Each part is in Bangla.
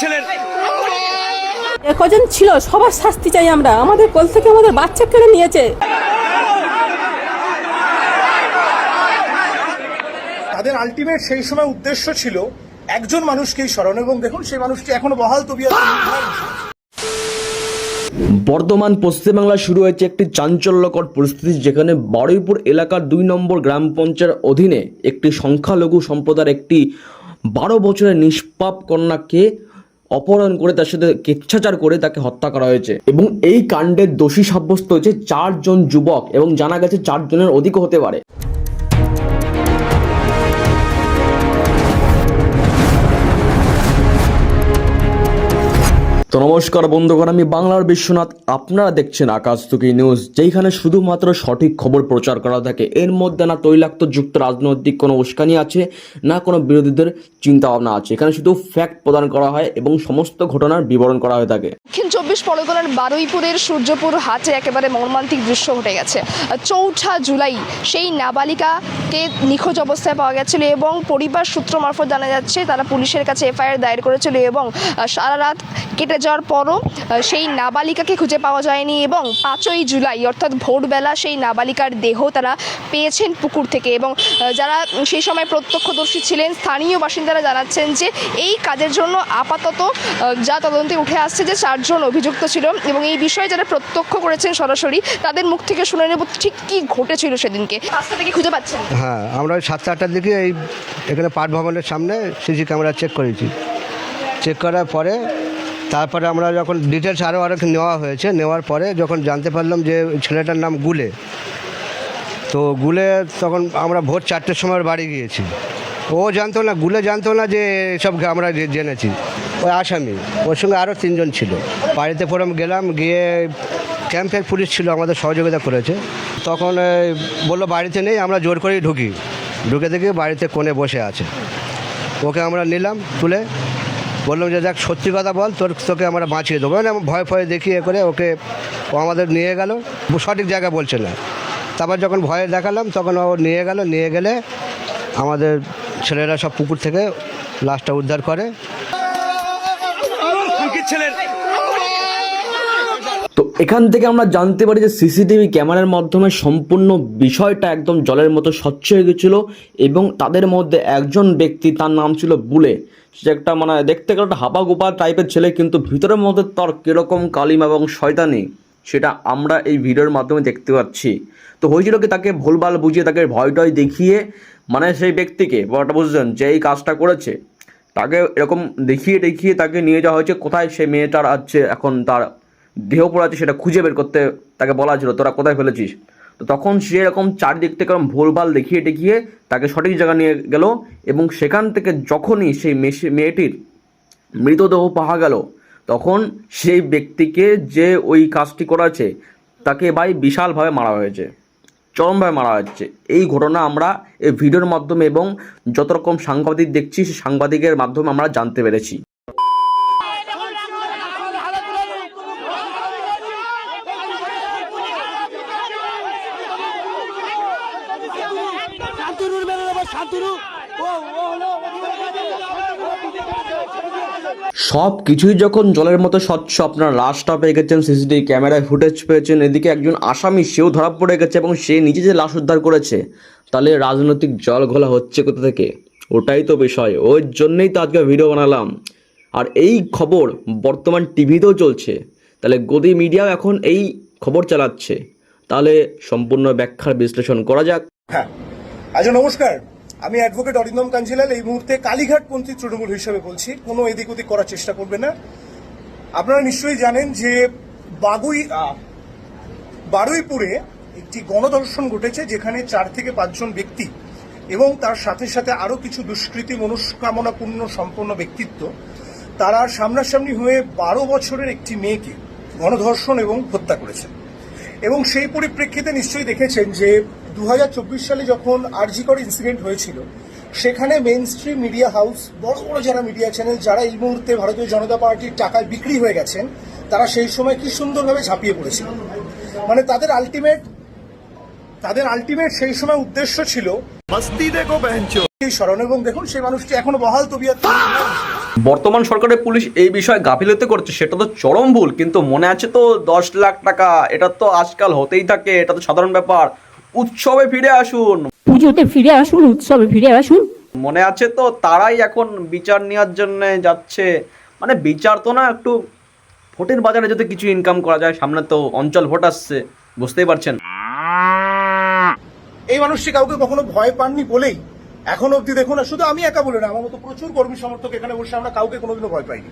ছেলের কজন ছিল সবার শাস্তি চাই আমরা, আমাদের কোল থেকে আমাদের বাচ্চা কেড়ে নিয়েছে। তাদের আলটিমেট সেই সময় উদ্দেশ্য ছিল একজন মানুষকেই স্মরণ, এবং দেখুন সেই মানুষটি এখনো বহাল তবিয়তে। বর্তমান পশ্চিমবাংলায় শুরু হয়েছে একটি চাঞ্চল্যকর পরিস্থিতি, যেখানে বারুইপুর এলাকার 2 নম্বর গ্রাম পঞ্চায়েতের অধীনে একটি সংখ্যালঘু সম্প্রদায়ের একটি 12 বছরের নিষ্পাপ কন্যাকে অপহরণ করে তার সাথে কেচ্ছাচার করে তাকে হত্যা করা হয়েছে এবং এই কাণ্ডের দোষী সাব্যস্ত হয়েছে 4 জন যুবক এবং জানা গেছে 4 জনের অধিকও হতে পারে। তো নমস্কার বন্ধুগণ, আমি বাংলার বিশ্বনাথ, আপনারা দেখছেন আকাশতুকি নিউজ, যেখানে শুধুমাত্র সঠিক খবর প্রচার করা থাকে। এর মধ্যে না তৈলাক্তযুক্ত রাজনৈতিক কোনো উস্কানি আছে, না কোনো বিরোধীদের চিন্তা ভাবনা আছে। এখানে শুধু ফ্যাক্ট প্রদান করা হয় এবং সমস্ত ঘটনার বিবরণ করা হয়ে থাকে। দক্ষিণ 24 পরগনার বারুইপুরের সূর্যপুর হাটে একেবারে মর্মান্তিক দৃশ্য ঘটে গেছে। 4 জুলাই সেই নাবালিকাকে নিখোঁজ অবস্থায় পাওয়া গেছিল এবং পরিবার সূত্র মারফত জানা যাচ্ছে তারা পুলিশের কাছে এফআইআর দায়ের করেছিল এবং সারা রাত কেটে যাওয়ার পরও সেই নাবালিকাকে খুঁজে পাওয়া যায়নি এবং 5 জুলাই অর্থাৎ ভোরবেলা সেই নাবালিকার দেহ তারা পেয়েছেন পুকুর থেকে। এবং যারা সেই সময় প্রত্যক্ষদর্শী ছিলেন, স্থানীয় বাসিন্দারা জানাচ্ছেন যে এই কাজের জন্য আপাতত যা তদন্তে উঠে আসছে যে 4 জন অভিযুক্ত ছিল এবং এই বিষয়ে যারা প্রত্যক্ষ করেছেন সরাসরি তাদের মুখ থেকে শুনে নেব ঠিক কী ঘটেছিল সেদিনকে। রাস্তা থেকে খুঁজে পাচ্ছেন? হ্যাঁ, আমরা 7টা-8টার দিকে এখানে পাট ভবনের সামনে সিসি ক্যামেরা চেক করেছি। চেক করার পরে তারপরে আমরা যখন ডিটেলস আরও নেওয়া হয়েছে, নেওয়ার পরে যখন জানতে পারলাম যে ছেলেটার নাম গুলে, তো গুলে তখন আমরা ভোর 4টের সময় বাড়ি গিয়েছি। ও জানতো না, গুলে জানতো না যে এসব আমরা জেনেছি। ওই আসামি, ওর সঙ্গে আরও 3 জন ছিল। বাড়িতে পরে গেলাম, গিয়ে ক্যাম্পের পুলিশ ছিল, আমাদের সহযোগিতা করেছে। তখন বললো বাড়িতে নেই, আমরা জোর করেই ঢুকে দেখি বাড়িতে কোণে বসে আছে। ওকে আমরা নিলাম তুলে, বললাম যে দেখ সত্যি কথা বল, তোকে আমরা বাঁচিয়ে দেবো। মানে ভয় ফয় দেখিয়ে করে ওকে ও আমাদের নিয়ে গেল, সঠিক জায়গা বলছে না। তারপর যখন ভয়ে দেখালাম তখন ও নিয়ে গেলে আমাদের ছেলেরা সব পুকুর থেকে লাশটা উদ্ধার করে। তো এখান থেকে আমরা জানতে পারি যে সিসিটিভি ক্যামেরার মাধ্যমে সম্পূর্ণ বিষয়টা একদম জলের মতো স্বচ্ছ হয়ে গেছিলো এবং তাদের মধ্যে একজন ব্যক্তি, তার নাম ছিল বুলে। সে একটা মানে দেখতে গেলে একটা হাপা গোপা টাইপের ছেলে, কিন্তু ভিতরের মধ্যে তার কীরকম কালিমা এবং শয়তানি সেটা আমরা এই ভিডিওর মাধ্যমে দেখতে পাচ্ছি। তো হয়েছিল কি, তাকে ভুলভাল বুঝিয়ে তাকে ভয় টয় দেখিয়ে, মানে সেই ব্যক্তিকে বড়টা বুঝছেন যে এই কাজটা করেছে, তাকে এরকম দেখিয়ে তাকে নিয়ে যাওয়া হয়েছে কোথায় সেই মেয়েটার আছে এখন তার দেহ পড়ে আছে সেটা খুঁজে বের করতে তাকে বলা ছিল, তোরা কোথায় ফেলেছিস। তো তখন সে এরকম চারদিক থেকে ভুলভাল দেখিয়ে তাকে সঠিক জায়গা নিয়ে গেল এবং সেখান থেকে যখনই সেই মেয়েটির মৃতদেহ পাওয়া গেল, তখন সেই ব্যক্তিকে যে ওই কাজটি করেছে তাকে বিশালভাবে মারা হয়েছে, চরমভাবে মারা হচ্ছে। এই ঘটনা আমরা এই ভিডিওর মাধ্যমে এবং যত রকম সাংবাদিক দেখছি সেই সাংবাদিকের মাধ্যমে আমরা জানতে পেরেছি। সব কিছুই যখন জলের মতো স্বচ্ছ, আপনারা লাশটা পেয়ে গেছেন, সিসিটিভি ক্যামেরায় ফুটেজ পেয়েছেন, এদিকে একজন আসামি সেও ধরা পড়ে গেছে এবং সে নিজে যে লাশ উদ্ধার করেছে, তাহলে রাজনৈতিক জল ঘোলা হচ্ছে কোথা থেকে? ওটাই তো বিষয়, ওই জন্যই তো আজকে ভিডিও বানালাম। আর এই খবর বর্তমান টিভিতেও চলছে, তাহলে গদি মিডিয়াও এখন এই খবর চালাচ্ছে। তাহলে সম্পূর্ণ ব্যাখ্যার বিশ্লেষণ করা যাক। হ্যাঁ, আচ্ছা নমস্কার, আমি অ্যাডভোকেট অরিন্দম কাঞ্জিলাল। এই মুহূর্তে কালীঘাটপন্থী তৃণমূল হিসেবে বলছি, কোনো এদিক ওদিক করার চেষ্টা করবে না। আপনারা নিশ্চয়ই জানেন যে বারুইপুরে একটি গণধর্ষণ ঘটেছে, যেখানে 4 থেকে 5 জন ব্যক্তি এবং তার সাথে সাথে আরো কিছু দুষ্কৃতী মনস্কামনাপূর্ণ সম্পন্ন ব্যক্তিত্ব তারা সামনাসামনি হয়ে 12 বছরের একটি মেয়েকে গণধর্ষণ এবং হত্যা করেছে। এবং সেই পরিপ্রেক্ষিতে নিশ্চয়ই দেখেছেন যে 2024 সালে যখন আরজিকর ইনসিডেন্ট হয়েছিল, সেখানে মেইন স্ট্রিম মিডিয়া হাউস, বড় বড় যারা মিডিয়া চ্যানেল, যারা এই মুহূর্তে ভারতীয় জনতা পার্টির টাকায় বিক্রি হয়ে গেছেন, তারা সেই সময় কি সুন্দরভাবে ঝাঁপিয়ে পড়েছিল। মানে তাদের আলটিমেট সেই সময় উদ্দেশ্য ছিল স্মরণ, এবং দেখুন সেই মানুষটি এখনো বহাল তবিয়তে। বর্তমান সরকারের পুলিশ এই বিষয়ে গাফিলতি করছে, সেটা তো চরম ভুল। কিন্তু মনে আছে তো 10 লাখ টাকা, এটা তো আজকাল হতেই থাকে, এটা তো সাধারণ ব্যাপার। উৎসবে ফিরে আসুন, পুজোতে ফিরে আসুন, উৎসবে ফিরে আসুন। মনে আছে তো তারাই এখন বিচার নেওয়ার জন্য যাচ্ছে। মানে বিচার তো না, একটু ভোটের বাজারে যাতে কিছু ইনকাম করা যায়, সামনে তো অঞ্চল ভোট আসছে, বুঝতেই পারছেন। এই মানুষটি কাউকে কখনো ভয় পাননি বলেই এখন অব্দি দেখুন না, শুধু আমি একা বলে না, আমার মতো প্রচুর কর্মী সমর্থক এখানে বসে আমরা কাউকে কোনোদিনও ভয় পাইনি।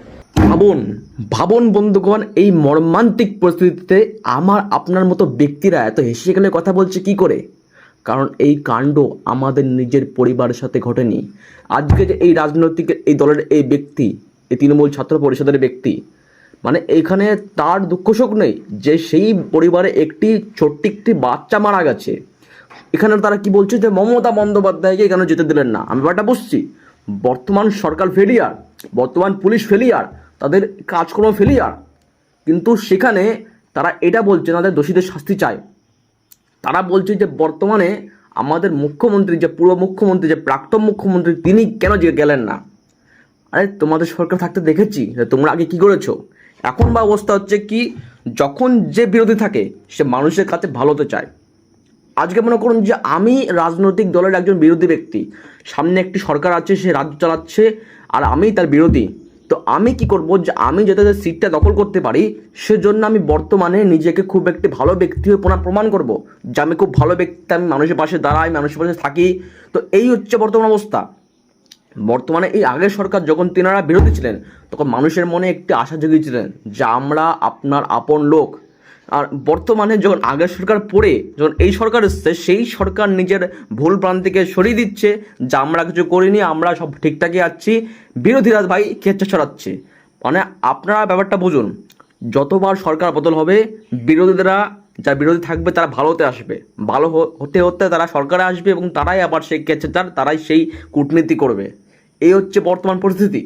ভাবুন বন্ধুগণ, এই মর্মান্তিক পরিস্থিতিতে আমার আপনার মতো ব্যক্তিরা এত হেসে গেলে কথা বলছে কি করে? কারণ এই কাণ্ড আমাদের নিজের পরিবারের সাথে ঘটেনি। আজকে যে এই রাজনৈতিক এই দলের এই ব্যক্তি, এই তৃণমূল ছাত্র পরিষদের ব্যক্তি, মানে এইখানে তার দুঃখ শোক নেই যে সেই পরিবারে ছোট্ট একটি বাচ্চা মারা গেছে। এখানে তারা কি বলছে যে মমতা বন্দ্যোপাধ্যায়কে এখানে যেতে দিলেন না। আমি ব্যাপারটা বুঝছি, বর্তমান সরকার ফেলিয়ার, বর্তমান পুলিশ ফেলিয়ার, তাদের কাজকর্ম ফেলিয়ার, কিন্তু সেখানে তারা এটা বলছে না যে দোষীদের শাস্তি চায়। তারা বলছে যে বর্তমানে আমাদের মুখ্যমন্ত্রী, যে পূর্ব মুখ্যমন্ত্রী, যে প্রাক্তন মুখ্যমন্ত্রী, তিনি কেন গেলেন না? আরে তোমাদের সরকার থাকতে দেখেছি তোমরা আগে কি করেছো। এখন বা অবস্থা হচ্ছে কি, যখন যে বিরোধী থাকে সে মানুষের কাছে ভালো হতে চায়। আজকে মনে করুন যে আমি রাজনৈতিক দলের একজন বিরোধী ব্যক্তি, সামনে একটি সরকার আছে, সে রাজ্য চালাচ্ছে, আর আমি তার বিরোধী। তো আমি কি করব, যে আমি যাতে সিটটা দখল করতে পারি, সেজন্য আমি বর্তমানে নিজেকে খুব একটি ভালো ব্যক্তি হয়ে প্রমাণ করব যে আমি খুব ভালো ব্যক্তি, আমি মানুষের পাশে দাঁড়াই, মানুষের পাশে থাকি। তো এই হচ্ছে বর্তমান অবস্থা। বর্তমানে এই আগের সরকার যখন তেনারা বিরোধী ছিলেন, তখন মানুষের মনে একটি আশা জেগেছিলেন যে আমরা আপনার আপন লোক। আর বর্তমানে যখন আগের সরকার পড়ে যখন এই সরকার এসছে, সেই সরকার নিজের ভুল প্রান্তিকে সরিয়ে দিচ্ছে যে আমরা কিছু করিনি, আমরা সব ঠিকঠাকই আছি, বিরোধীরা ভাই খেচ্ছা ছড়াচ্ছে। মানে আপনারা ব্যাপারটা বুঝুন, যতবার সরকার বদল হবে, বিরোধীরা, যা বিরোধী থাকবে তারা ভালো হতে আসবে, ভালো হতে হতে তারা সরকারে আসবে, এবং তারাই আবার সেই খেচ্ছাচার, তারাই সেই কূটনীতি করবে। এই হচ্ছে বর্তমান পরিস্থিতি।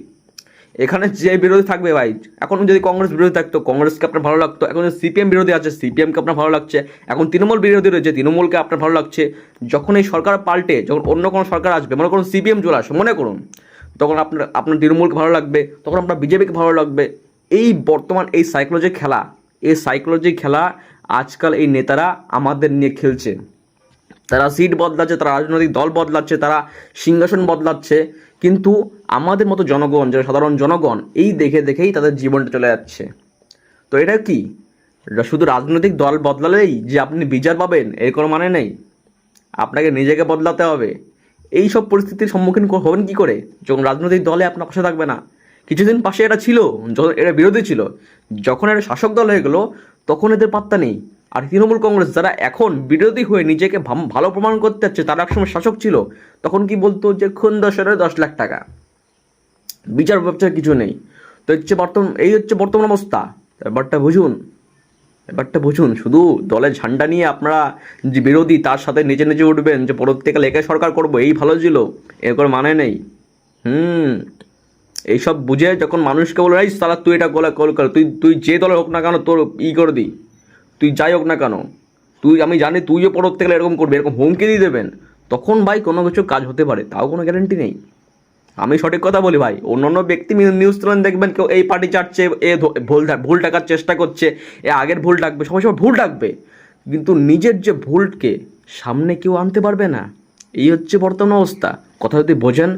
এখানে যে বিরোধী থাকবে ভাই, এখন যদি কংগ্রেস বিরোধী থাকতো, কংগ্রেসকে আপনার ভালো লাগতো। এখন সিপিএম বিরোধী আছে, সিপিএমকে আপনার ভালো লাগছে। এখন তৃণমূল বিরোধী রয়েছে, তৃণমূলকে আপনার ভালো লাগছে। যখন এই সরকার পাল্টে, যখন অন্য কোনো সরকার আসবে, মনে করুন সিপিএম চলে আসবে, মনে করুন, তখন আপনার তৃণমূলকে ভালো লাগবে, তখন আপনার বিজেপিকে ভালো লাগবে। এই বর্তমান এই সাইকোলজি খেলা আজকাল এই নেতারা আমাদের নিয়ে খেলছে। তারা সিট বদলাচ্ছে, তারা রাজনৈতিক দল বদলাচ্ছে, তারা সিংহাসন বদলাচ্ছে, কিন্তু আমাদের মতো জনগণ, যারা সাধারণ জনগণ, এই দেখেই তাদের জীবনটা চলে যাচ্ছে। তো এটা কি শুধু রাজনৈতিক দল বদলালেই যে আপনি বিচার পাবেন এর কোনো মানে নেই। আপনাকে নিজেকে বদলাতে হবে। এই সব পরিস্থিতির সম্মুখীন হবেন কি করে যখন রাজনৈতিক দলে আপনার পাশে থাকবে না? কিছুদিন পাশে এরা ছিল, যখন এরা বিরোধী ছিল, যখন এরা শাসক দল হয়ে গেলো, তখন এদের পাত্তা নেই। আর তৃণমূল কংগ্রেস যারা এখন বিরোধী হয়ে নিজেকে ভালো প্রমাণ করতে যাচ্ছে, তারা একসময় শাসক ছিল, তখন কি বলতো যে খুন দশরে 10 লাখ টাকা, বিচার ব্যবস্থা কিছু নেই। তো এই হচ্ছে বর্তমান অবস্থা। ব্যাপারটা বুঝুন। শুধু দলের ঝান্ডা নিয়ে আপনারা যে বিরোধী, তার সাথে নিজে উঠবেন যে পরবর্তীকালে একে সরকার করবো, এই ভালো ছিল, এর কোনো মানে নেই। এইসব বুঝে যখন মানুষকে বলে রাইস তাহলে তুই এটা কর, তুই যে দলে হোক না কেন, তোর করে দিই, তুই যাই হোক না কেন, আমি জানি তুইও পরবর্তীকালে এরকম করবি, এরকম হুমকি দিয়ে দেবেন, তখন ভাই কোনো কিছু কাজ হতে পারে, তাও কোনো গ্যারেন্টি নেই। আমি সঠিক কথা বলি ভাই। অন্য ব্যক্তি নিউজ তুলেন, দেখবেন কেউ এই পার্টি চাটছে, এ ভুল টাকার চেষ্টা করছে, এ আগের ভুল ডাকবে, সবাই ভুল ডাকবে, কিন্তু নিজের যে ভুলকে সামনে কেউ আনতে পারবে না। এই হচ্ছে বর্তমান অবস্থা। কথা যদি বোঝেন,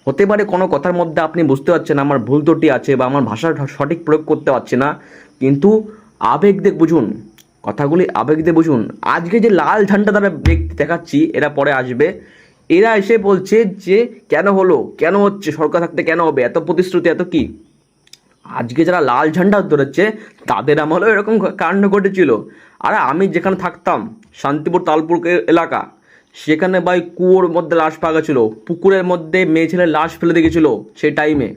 হতে পারে কোনো কথার মধ্যে আপনি বুঝতে পারছেন আমার ভুল ত্রুটি আছে, বা আমার ভাষার সঠিক প্রয়োগ করতে পারছি না, কিন্তু আবেগ দিয়ে বুঝুন, কথাগুলি আবেগ দিয়ে বুঝুন। আজকে যে লাল ঝান্ডা তারা ব্যক্তি দেখাচ্ছি, এরা পরে আসবে, এরা এসে বলছে যে কেন হচ্ছে, সরকার থাকতে কেন হবে, এত প্রতিশ্রুতি, এত কি। আজকে যারা লাল ঝান্ডা ধরেছে তাদের আমলেও এরকম কাণ্ড ঘটেছিল। আর আমি যেখানে থাকতাম, শান্তিপুর তালপুর এলাকা, সেখানে ভাই কুয়োর মধ্যে লাশ পাওয়া গেছিলো, পুকুরের মধ্যে মেয়ে ছেলের লাশ ফেলে দিয়ে গেছিলো সেই টাইমে।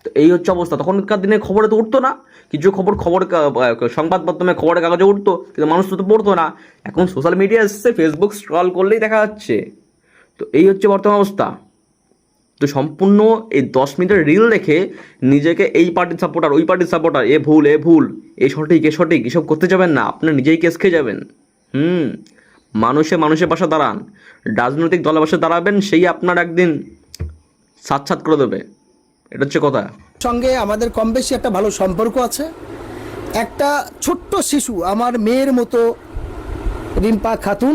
তো এই হচ্ছে অবস্থা। তখনকার দিনে খবরে তো উঠতো না, কিছু খবর সংবাদ মাধ্যমে, খবরের কাগজে উঠতো, কিন্তু মানুষ তো পড়তো না। এখন সোশ্যাল মিডিয়া এসছে, ফেসবুক স্ক্রল করলেই দেখা যাচ্ছে। তো এই হচ্ছে বর্তমান অবস্থা। তো সম্পূর্ণ এই 10 মিনিটের রিল দেখে নিজেকে এই পার্টির সাপোর্টার, ওই পার্টির সাপোর্টার, এ ভুল, এ সঠিক এসব করতে যাবেন না, আপনার নিজেই কেস খেয়ে যাবেন। মানুষের পাশে দাঁড়ান, রাজনৈতিক দলের পাশে দাঁড়াবেন, সেই আপনার একদিন সাৎ করে দেবে। এটা হচ্ছে কথা। সঙ্গে আমাদের কম বেশি একটা ভালো সম্পর্ক আছে। একটা ছোট্ট শিশু, আমার মেয়ের মতো, রিম্পা খাতুন,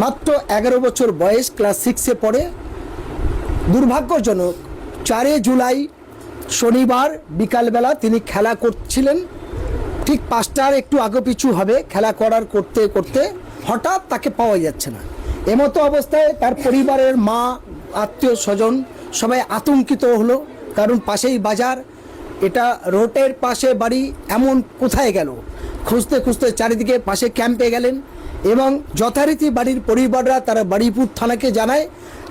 মাত্র 11 বছর বয়স, ক্লাস 6-এ পড়ে। দুর্ভাগ্যজনক 4 জুলাই শনিবার বিকালবেলা তিনি খেলা করছিলেন, ঠিক 5টার একটু আগে পিছু হবে, খেলা করার করতে করতে হঠাৎ তাকে পাওয়া যাচ্ছে না। এমতো অবস্থায় তার পরিবারের মা, আত্মীয় স্বজন সবাই আতঙ্কিত হলো, কারণ পাশেই বাজার, এটা রোডের পাশে বাড়ি, এমন কোথায় গেল? খুঁজতে খুঁজতে চারিদিকে পাশে ক্যাম্পে গেলেন এবং যথারীতি বাড়ির পরিবাররা তারা বারুইপুর থানাকে জানায়।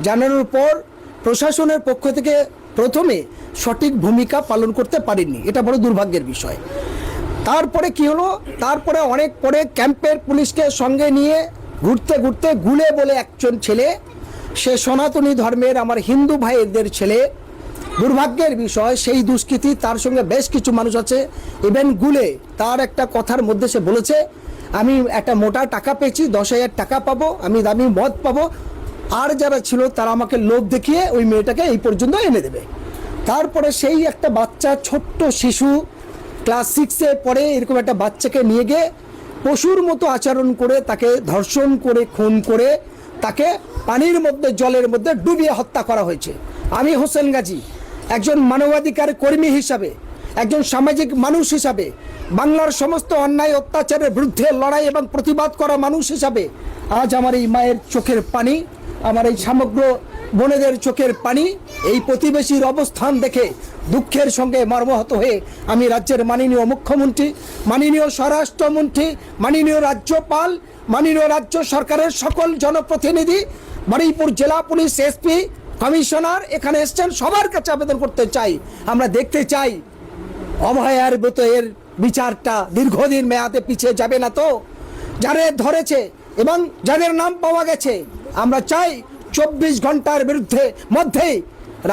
জানানোর পর প্রশাসনের পক্ষ থেকে প্রথমে সঠিক ভূমিকা পালন করতে পারেননি, এটা বড় দুর্ভাগ্যের বিষয়। তারপরে কি হলো, তারপরে অনেক পরে ক্যাম্পের পুলিশকে সঙ্গে নিয়ে ঘুরতে ঘুরতে গুলে বলে একজন ছেলে, সে সনাতনী ধর্মের আমার হিন্দু ভাইদের ছেলে, দুর্ভাগ্যের বিষয় সেই দুষ্কৃতী, তার সঙ্গে বেশ কিছু মানুষ আছে, ইভেন গুলে তার একটা কথার মধ্যে সে বলেছে, আমি একটা মোটা টাকা পেয়েছি, 10,000 টাকা পাবো, আমি দামি মদ পাবো, আর যারা ছিল তারা আমাকে লোভ দেখিয়ে ওই মেয়েটাকে এই পর্যন্ত এনে দেবে। তারপরে সেই একটা বাচ্চা, ছোট্ট শিশু, ক্লাস 6-এ পড়ে, এরকম একটা বাচ্চাকে নিয়ে গিয়ে পশুর মতো আচরণ করে তাকে ধর্ষণ করে খুন করে তাকে পানির মধ্যে, জলের মধ্যে ডুবিয়ে হত্যা করা হয়েছে। আমি হোসেন গাজী একজন মানবাধিকার কর্মী হিসাবে, একজন সামাজিক মানুষ হিসাবে, বাংলার সমস্ত অন্যায় অত্যাচারের বিরুদ্ধে লড়াই এবং প্রতিবাদ করা মানুষ হিসাবে আজ আমার এই মায়ের চোখের পানি, আমার এই সমগ্র বোনেদের চোখের পানি, এই প্রতিবেশীর অবস্থান দেখে দুঃখের সঙ্গে মর্মাহত হয়ে আমি রাজ্যের মাননীয় মুখ্যমন্ত্রী, মাননীয় স্বরাষ্ট্রমন্ত্রী, মাননীয় রাজ্যপাল, মাননীয় রাজ্য সরকারের সকল জনপ্রতিনিধি, বারুইপুর জেলা পুলিশ এসপি, কমিশনার এখানে এসছেন, সবার কাছে আবেদন করতে চাই, আমরা দেখতে চাই অভয়ার মতো এর বিচারটা দীর্ঘদিন মেয়াদে পিছিয়ে যাবে না তো? যাদের ধরেছে এবং যাদের নাম পাওয়া গেছে, আমরা চাই 24 ঘন্টার মধ্যেই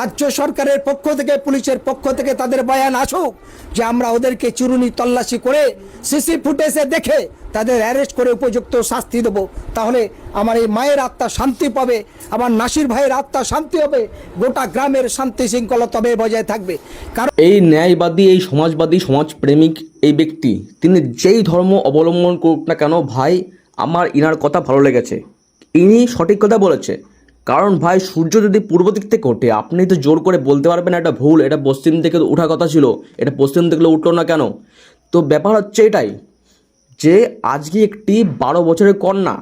রাজ্য সরকারের পক্ষ থেকে, পুলিশের পক্ষ থেকে তাদের বয়ান আসুক যে আমরা ওদেরকে চিরুনি তল্লাশি করে সিসি ফুটেজে দেখে তাদের অ্যারেস্ট করে উপযুক্ত শাস্তি দেবো। তাহলে আমার এই মায়ের আত্মা শান্তি পাবে, আমার নাসির ভাইয়ের আত্মা শান্তি হবে, গোটা গ্রামের শান্তি শৃঙ্খলা তবে বজায় থাকবে। কারণ এই ন্যায়বাদী, এই সমাজবাদী, সমাজপ্রেমিক এই ব্যক্তি, তিনি যেই ধর্ম অবলম্বন করুক না কেন ভাই, আমার ইনার কথা ভালো লেগেছে, ইনি সঠিক কথা বলেছে। কারণ ভাই, সূর্য যদি পূর্ব দিক থেকে ওঠে, আপনি তো জোর করে বলতে পারবেন এটা ভুল, এটা পশ্চিম থেকে ওঠার কথা ছিল, এটা পশ্চিম থেকে উঠলো না কেন? তো ব্যাপার হচ্ছে এটাই যে আজকে একটি 12 বছরের কন্যা,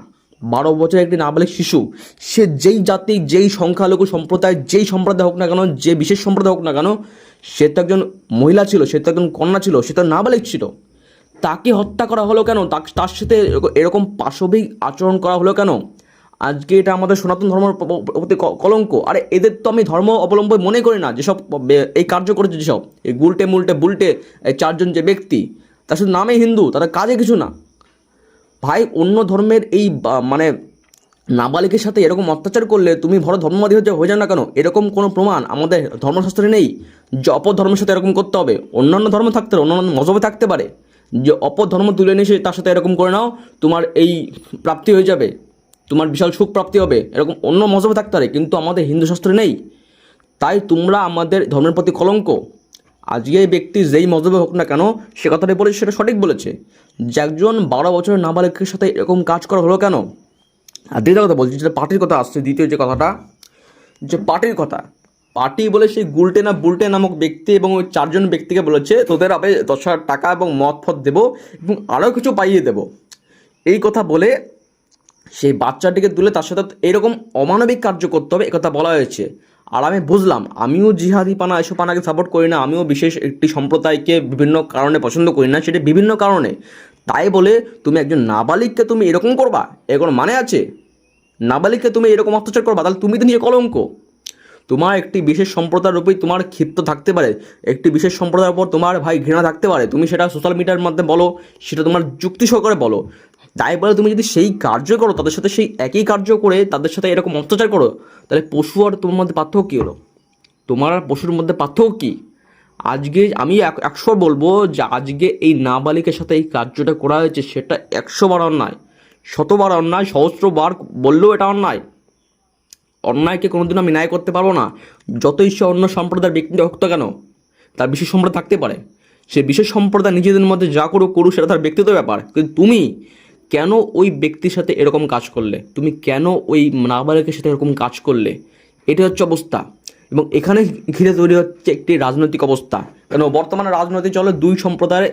12 বছরের একটি নাবালিক শিশু, সে যেই জাতি, যেই সংখ্যালঘু সম্প্রদায়, যেই সম্প্রদায় হোক না কেন, যে বিশেষ সম্প্রদায় হোক না কেন, সে তো একজন মহিলা ছিল, সে তো একজন কন্যা ছিল, সে তো নাবালিক ছিল, তাকে হত্যা করা হলো কেন? তার সাথে এরকম পাশবিক আচরণ করা হলো কেন? আজকে এটা আমাদের সনাতন ধর্মের প্রতি কলঙ্ক। আরে এদের তো আমি ধর্ম অবলম্বন মনে করি না, যেসব এই কার্য করেছে, যেসব এই বুলটে এই 4 জন যে ব্যক্তি, তার শুধু নামে হিন্দু, তাদের কাজে কিছু না ভাই। অন্য ধর্মের এই মানে নাবালিকের সাথে এরকম অত্যাচার করলে তুমি বড় ধর্মবাদী হয়ে যাও না কেন? এরকম কোনো প্রমাণ আমাদের ধর্মশাস্ত্রে নেই যে অপর ধর্মের সাথে এরকম করতে হবে। অন্যান্য ধর্ম থাকতে পারে, অন্যান্য মজহবে থাকতে পারে, যে অপর ধর্ম তুলে নিয়ে এসে তার সাথে এরকম করে নাও, তোমার এই প্রাপ্তি হয়ে যাবে, তোমার বিশাল সুখ প্রাপ্তি হবে, এরকম অন্য মজহবে থাকতে পারে, কিন্তু আমাদের হিন্দু শাস্ত্রে নেই। তাই তোমরা আমাদের ধর্মের প্রতি কলঙ্ক। আজকে এই ব্যক্তি যেই মজহবে হোক না কেন, সে কথাটাই বলেছে, সেটা সঠিক বলেছে যে একজন 12 বছরের নাবালিকের সাথে এরকম কাজ করা হলো কেন। আর দ্বিতীয় কথা বলছি, যেটা পার্টির কথা আসছে, দ্বিতীয় যে কথাটা, যে পার্টির কথা, পার্টি বলে সেই বুলটে নামক ব্যক্তি এবং ওই 4 জন ব্যক্তিকে বলেছে তোদের আবে 10,000 টাকা এবং মদ ফদ দেবো এবং আরও কিছু পাইয়ে দেবো, এই কথা বলে সেই বাচ্চাটিকে তুলে তার সাথে এরকম অমানবিক কার্য করতে হবে, একথা বলা হয়েছে। আর আমি বুঝলাম, আমিও জিহাদি পানা, এসব পানাকে সাপোর্ট করি না, আমিও বিশেষ একটি সম্প্রদায়কে বিভিন্ন কারণে পছন্দ করি না, সেটা বিভিন্ন কারণে। তাই বলে তুমি একজন নাবালিককে তুমি এরকম করবা, এর কোনো মানে আছে? নাবালিককে তুমি এরকম অত্যাচার করবা, তাহলে তুমি তো নিজে কলঙ্ক। তোমার একটি বিশেষ সম্প্রদায়ের উপরই তোমার ক্ষিপ্ত থাকতে পারে, একটি বিশেষ সম্প্রদায়ের উপর তোমার ভাই ঘৃণা থাকতে পারে, তুমি সেটা সোশ্যাল মিডিয়ার মাধ্যমে বলো, সেটা তোমার যুক্তি সহকারে বলো। তাই বলে তুমি যদি সেই কার্য করো, তাদের সাথে সেই একই কার্য করে তাদের সাথে এরকম অত্যাচার করো, তাহলে পশু আর তোমার মধ্যে পার্থক্য কী হলো? তোমার আর পশুর মধ্যে পার্থক্য কী? আজকে আমি 100 বলবো যে আজকে এই নাবালিকের সাথে এই কার্যটা করা হয়েছে, সেটা 100 বার অন্যায়, 100 বার অন্যায়, সহস্রবার বললেও এটা অন্যায়। অন্যায়কে কোনোদিন আমি ন্যায় করতে পারবো না, যতই সে অন্য সম্প্রদায়ের ব্যক্তি হোক তো কেন। তার বিশেষ সম্প্রদায় থাকতে পারে, সে বিশেষ সম্প্রদায় নিজেদের মধ্যে যা করুক সেটা তার ব্যক্তিগত ব্যাপার। কিন্তু তুমি কেন ওই ব্যক্তির সাথে এরকম কাজ করলে, তুমি কেন ওই নাবালিকের সাথে এরকম কাজ করলে, এটা হচ্ছে অবস্থা। এবং এখানে ঘিরে তৈরি হচ্ছে একটি রাজনৈতিক অবস্থা। কেন বর্তমানে রাজনীতি চলে দুই সম্প্রদায়ের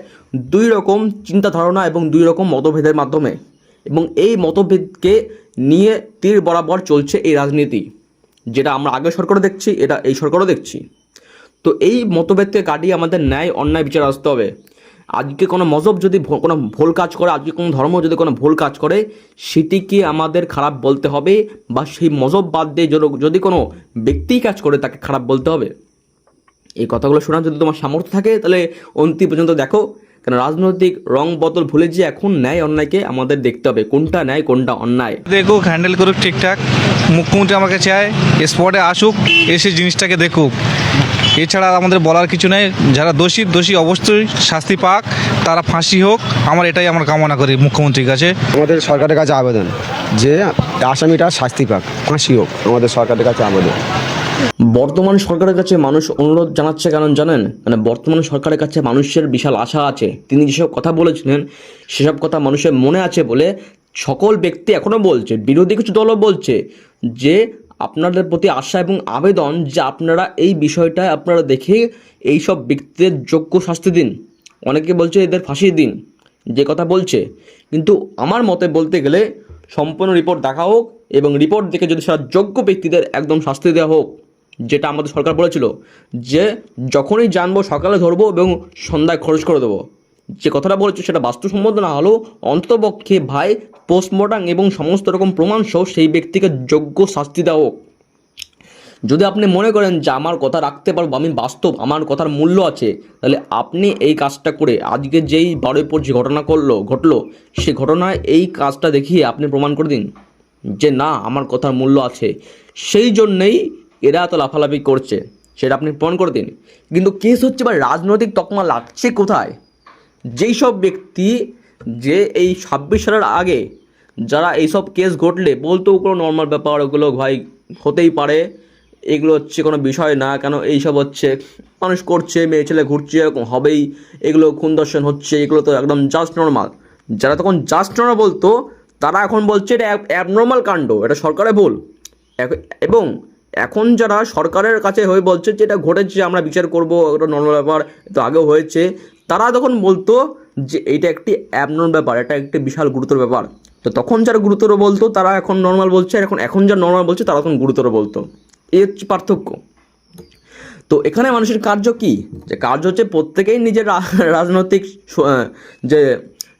দুই রকম চিন্তা ধারণা এবং দুই রকম মতভেদের মাধ্যমে, এবং এই মতভেদকে নিয়ে তীর বরাবর চলছে এই রাজনীতি, যেটা আমরা আগের সরকারও দেখছি, এটা এই সরকারও দেখছি। তো এই মতভেদকে কাটিয়ে আমাদের ন্যায় অন্যায় বিচার আসতে হবে। আজকে কোনো মজহব যদি কোনো ভুল কাজ করে, আজকে কোনো ধর্ম যদি কোনো ভুল কাজ করে, সেটিকে আমাদের খারাপ বলতে হবে, বা সেই মজহব বাদ দিয়ে যদি কোনো ব্যক্তিই কাজ করে তাকে খারাপ বলতে হবে। এই কথাগুলো শোনার যদি তোমার সামর্থ্য থাকে তাহলে অন্তিম পর্যন্ত দেখো। কেন রাজনৈতিক রং বদল ভুলে যে এখন ন্যায় অন্যায়কে আমাদের দেখতে হবে, কোনটা ন্যায় কোনটা অন্যায়। দেখুক, হ্যান্ডেল করুক ঠিকঠাক। মুখ্যমন্ত্রী আমাকে চায় স্পটে আসুক, এসে জিনিসটাকে দেখুক। এছাড়া আমাদের বলার কিছু নেই। যারা দোষী অবশ্যই শাস্তি পাক, তারা ফাঁসি হোক, এটাই আমরা কামনা করি মুখ্যমন্ত্রীর কাছে। আমাদের সরকারের কাছে আবেদন যে আসামিটা শাস্তি পাক, ফাঁসি হোক, আমাদের সরকারের কাছে আবেদন। বর্তমান সরকারের কাছে মানুষ অনুরোধ জানাচ্ছে, কারণ জানেন, মানে বর্তমান সরকারের কাছে মানুষের বিশাল আশা আছে। তিনি যেসব কথা বলেছিলেন সেসব কথা মানুষের মনে আছে বলে সকল ব্যক্তি এখনও বলছে, বিরোধী কিছু দলও বলছে যে আপনাদের প্রতি আশা এবং আবেদন যে আপনারা এই বিষয়টা আপনারা দেখে এই সব ব্যক্তিদের যোগ্য শাস্তি দিন। অনেকে বলছে এদের ফাঁসি দিন, যে কথা বলছে। কিন্তু আমার মতে বলতে গেলে সম্পূর্ণ রিপোর্ট দেখা হোক, এবং রিপোর্ট দেখে যদি সেটা যোগ্য ব্যক্তিদের একদম শাস্তি দেওয়া হোক, যেটা আমাদের সরকার বলেছিল যে যখনই জানবো সকালে ধরবো এবং সন্ধ্যায় খরচ করে দেবো। যে কথাটা বলেছে সেটা বাস্তবসম্মত না হলেও অন্ততপক্ষে ভাই পোস্টমর্টম এবং সমস্ত রকম প্রমাণ সহ সেই ব্যক্তিকে যোগ্য শাস্তি দেওয়া হোক। যদি আপনি মনে করেন যে আমার কথা রাখতে পারবো, আমি বাস্তব, আমার কথার মূল্য আছে, তাহলে আপনি এই কাজটা করে আজকে যেই বারুইপুর যে ঘটনা ঘটলো সে ঘটনায় এই কাজটা দেখিয়ে আপনি প্রমাণ করে দিন যে না, আমার কথার মূল্য আছে। সেই জন্যেই এরা এত লাফালাফি করছে, সেটা আপনি প্রমাণ করে দিন। কিন্তু কেস হচ্ছে বা রাজনৈতিক তকমা লাগছে কোথায়? যেই সব ব্যক্তি যে এই 26 সালের আগে যারা এইসব কেস ঘটলে বলতো ওগুলো নর্মাল ব্যাপার, ওগুলো ভাই হতেই পারে, এগুলো হচ্ছে কোনো বিষয় না, কেন এইসব হচ্ছে মানুষ করছে, মেয়ে ছেলে ঘুরছে, এরকম হবেই, এগুলো খুন দর্শন হচ্ছে, এগুলো তো একদম জাস্ট নর্মাল। যারা তখন জাস্ট নর্মাল বলতো তারা এখন বলছে এটা অ্যাবনর্মাল কাণ্ড, এটা সরকারের ভুল। এবং এখন যারা সরকারের কাছে হয়ে বলছে যে এটা ঘটেছে, আমরা বিচার করব, এটা নর্মাল ব্যাপার, তো আগেও হয়েছে, তারা তখন বলতো যে এইটা একটি অ্যাবনর্মাল ব্যাপার, এটা একটি বিশাল গুরুতর ব্যাপার। তো তখন যারা গুরুতর বলতো তারা এখন নর্মাল বলছে, আর এখন যারা নর্মাল বলছে তারা তখন গুরুতর বলতো। এই হচ্ছে পার্থক্য। তো এখানে মানুষের কার্য কি? যে কার্য হচ্ছে প্রত্যেকেই নিজের রাজনৈতিক যে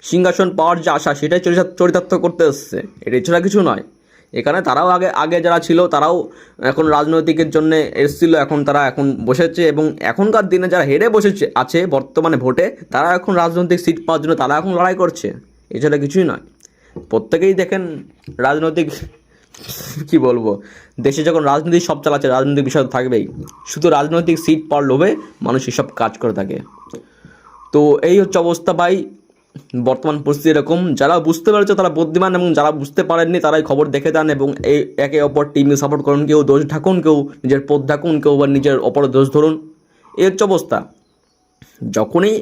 সিংহাসন পাওয়ার যে আশা সেটাই চরিতার্থ করতে এসছে, এটা এছাড়া কিছু নয়। এখানে তারাও আগে যারা ছিল তারাও এখন রাজনৈতিকের জন্য এসেছিল, এখন তারা এখন বসেছে, এবং এখনকার দিনে যারা হেরে আছে বর্তমানে ভোটে, তারা এখন রাজনৈতিক সিট পাওয়ার জন্য তারা এখন লড়াই করছে, এছাড়া কিছুই নয়। প্রত্যেকেই দেখেন রাজনৈতিক কি বলবো, দেশে যখন রাজনীতি সব চালাচ্ছে, রাজনৈতিক বিষয় থাকবেই, শুধু রাজনৈতিক সিট পাওয়ার লোভে মানুষ এসব কাজ করে থাকে। তো এই হচ্ছে অবস্থা ভাই, বর্তমান পরিস্থিতি এরকম। যারা বুঝতে পেরেছে তারা বুদ্ধিমান, এবং যারা বুঝতে পারেননি তারাই খবর দেখে দেন এবং এই একে অপর টিমকে সাপোর্ট করুন। কেউ দোষ ঢাকুন, কেউ নিজের পথ ঢাকুন, কেউ আবার নিজের অপরের দোষ ধরুন। এই হচ্ছে অবস্থা। যখনই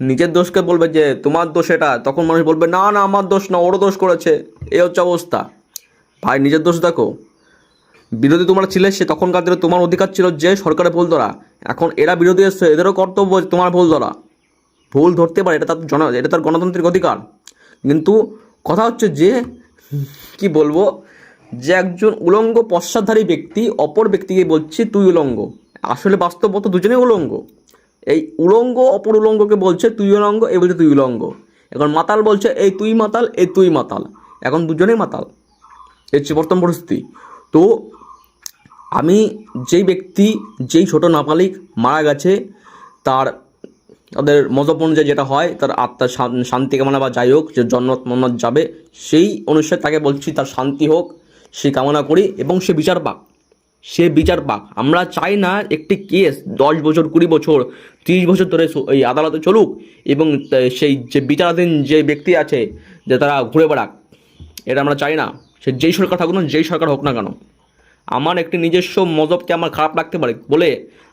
নিজের দোষকে বলবে যে তোমার দোষ এটা, তখন মানুষ বলবে না না আমার দোষ না, ওরও দোষ করেছে। এই হচ্ছে অবস্থা ভাই, নিজের দোষ দেখো। বিরোধী তোমরা ছিলে, সে তখনকার দিনে তোমার অধিকার ছিল যে সরকারের ভুল ধরা। এখন এরা বিরোধী এসছে, এদেরও কর্তব্য তোমার ভুল ধরা, ভুল ধরতে পারে, এটা তার গণতান্ত্রিক অধিকার। কিন্তু কথা হচ্ছে যে কি বলবো, যে একজন উলঙ্গ পশ্চাৎধারী ব্যক্তি অপর ব্যক্তিকে বলছে তুই উলঙ্গ, আসলে বাস্তবত দুজনেই উলঙ্গ। এই উলঙ্গ অপর উলঙ্গকে বলছে তুই উলঙ্গ, এই বলছে তুই উলঙ্গ। এখন মাতাল বলছে এই তুই মাতাল, এই তুই মাতাল, এখন দুজনেই মাতাল। এই হচ্ছে বর্তমান পরিস্থিতি। তো আমি যেই ছোট নাবালিক মারা গেছে, তাদের মজহব অনুযায়ী যেটা হয়, তার আত্মার শান্তি কামনা বা যাই হোক, যে জন্নত মন্নত যাবে, সেই অনুসারে তাকে বলছি তার শান্তি হোক, সে কামনা করি, এবং সে বিচার পাক। আমরা চাই না একটি কেস 10 বছর 20 বছর 30 বছর ধরে এই আদালতে চলুক, এবং সেই যে বিচারাধীন যে ব্যক্তি আছে যে তারা ঘুরে বেড়াক, এটা আমরা চাই না। সে যেই সরকার থাকুক না, যেই সরকার হোক না কেন, আমার একটি নিজস্ব মজহবকে আমার খারাপ লাগতে পারে বলে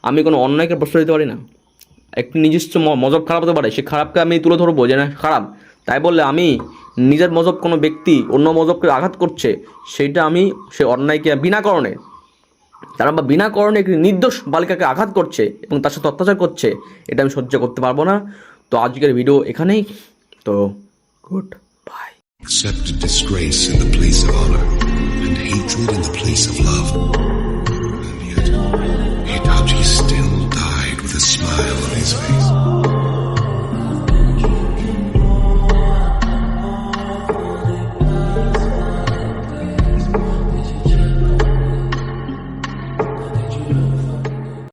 আমি কোনো অন্যায়কে প্রশ্রয় দিতে পারি না। একটি নিজস্ব মজহব খারাপ হতে পারে, সে খারাপকে আমি তুলে ধরবো যে না খারাপ, তাই বললে আমি নিজের মজহব কোনো ব্যক্তি অন্য মজহবকে আঘাত করছে সেইটা আমি সে অন্যায়কে বিনা কারণে তারা বা বিনা কারণে একটি নির্দোষ বালিকাকে আঘাত করছে এবং তার সাথে অত্যাচার করছে, এটা আমি সহ্য করতে পারবো না। তো আজকের ভিডিও এখানেই, তো good bye. Accepted disgrace in the place of honor and hatred in the place of love. And yet, Hitachi still died with a smile on his face.